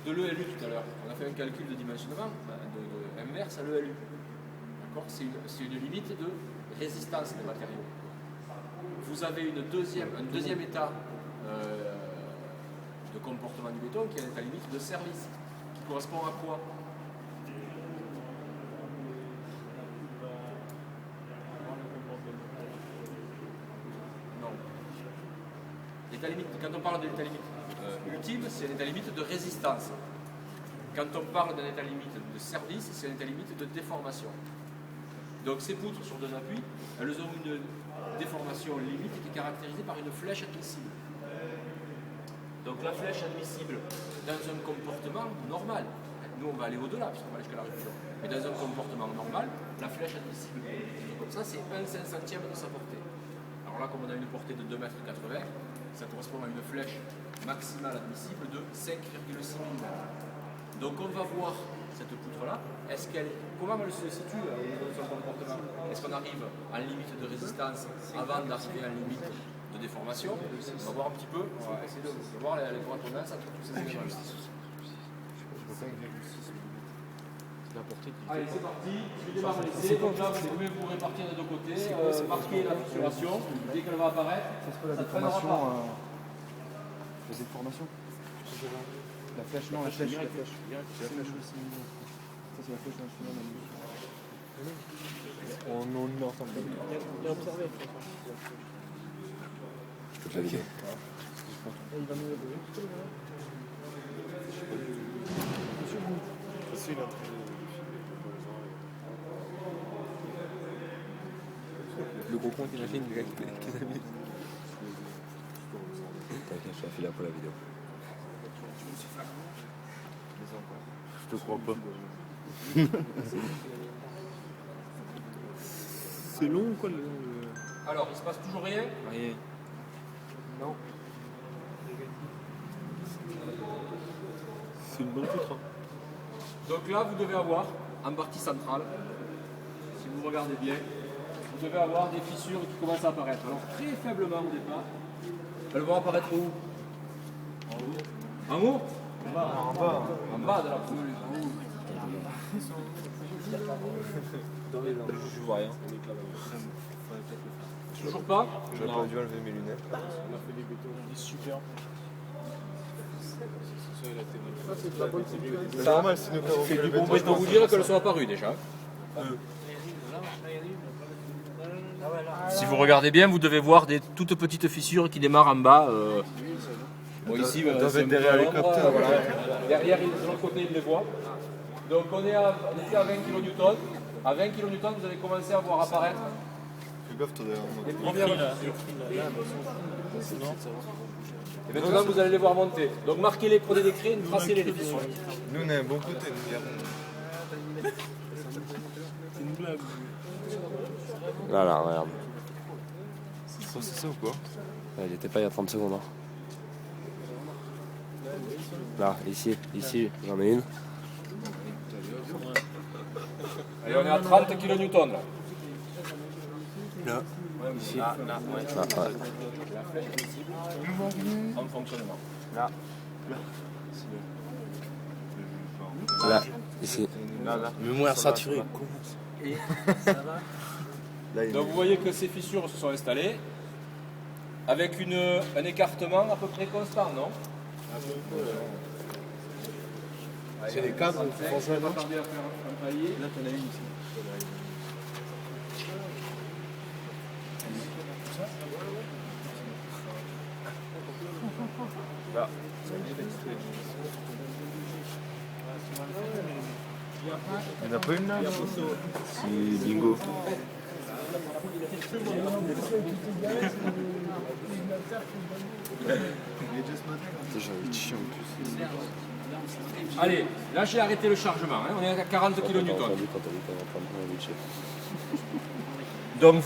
de l'ELU tout à l'heure. On a fait un calcul de dimensionnement inverse à l'ELU. C'est une limite de résistance des matériaux. Vous avez un deuxième état de comportement du béton qui est l'état limite de service, qui correspond à quoi? Non. L'état limite, quand on parle de l'état limite ultime, c'est l'état limite de résistance. Quand on parle d'un état limite de service, c'est un état limite de déformation. Donc ces poutres sur deux appuis, elles ont une déformation limite qui est caractérisée par une flèche admissible. Donc la flèche admissible dans un comportement normal, nous on va aller au-delà puisqu'on va aller jusqu'à la rupture, mais dans un comportement normal, la flèche admissible comme ça c'est 1/500e de sa portée. Alors là comme on a une portée de 2,80 m, ça correspond à une flèche maximale admissible de 5,6 mm. Donc on va voir cette poutre-là, comment elle se situe dans son comportement? Est-ce qu'on arrive en limite de résistance avant d'arriver en limite de déformation? On va voir un petit peu, on va essayer de voir les correspondances entre tous ces éléments-là. La portée qui... Allez, c'est parti, je vais démarrer l'essai. Donc là, vous pouvez vous répartir des deux côtés, marquer la fissuration, dès qu'elle va apparaître. C'est quoi la déformation La déformation La flèche, non, la flèche. C'est la flèche aussi. Ça, c'est la flèche nationale. On est ensemble. Il est observé. Je peux clavier. Il va nous aider. Facile, hein. Le gros con qu'il a fait, le gars qui l'a mis. T'inquiète, je t'ai fait là pour la vidéo. Je te crois pas. C'est long ou quoi le... Alors, il se passe toujours rien? Rien. Non. C'est une bonne poutre. Hein. Donc là, vous devez avoir, en partie centrale, si vous regardez bien, vous devez avoir des fissures qui commencent à apparaître. Alors très faiblement au départ. Elles vont apparaître où? En haut? En bas. En bas de la poutre. Je vois rien. Toujours pas? J'aurais pas dû enlever mes lunettes. On a fait des bétons, il est super. C'est normal, c'est nous qui C'est du bon. Je peux vous dire qu'elles sont apparues déjà. Si vous regardez bien, vous devez voir des toutes petites fissures qui démarrent en bas. Bon, ici, doivent être derrière les capteurs. voilà. Derrière, de l'autre côté, ils les voient. Donc on était à 20 kN. À 20 kN, vous allez commencer à voir apparaître Fais gaffe, toi, les premières fissures. Et maintenant, vous allez les voir monter. Donc marquez-les, prenez des crayons, tracez-les les fissures. nous, on a un bon côté, nous, gars. C'est une blague. Là, regarde. C'est ça ou quoi? Il était pas il y a 30 secondes. Hein. Là, ici, j'en ai une. Allez, on est à 30 kN là. Là. Ici. Là, ouais. La flèche visible en fonctionnement. Là, ici. Mémoire saturée. Donc vous voyez que ces fissures se sont installées avec un écartement à peu près constant, non? C'est des cadres, franchement. On va tarder à faire un palier. Là, t'en as une ici. Là. Il n'y en a pas une là? Si, bingo. J'ai envie de chier en plus. Allez, là j'ai arrêté le chargement, hein. On est à 40 kN. Quand on dit qu'on est en train de chier. Donc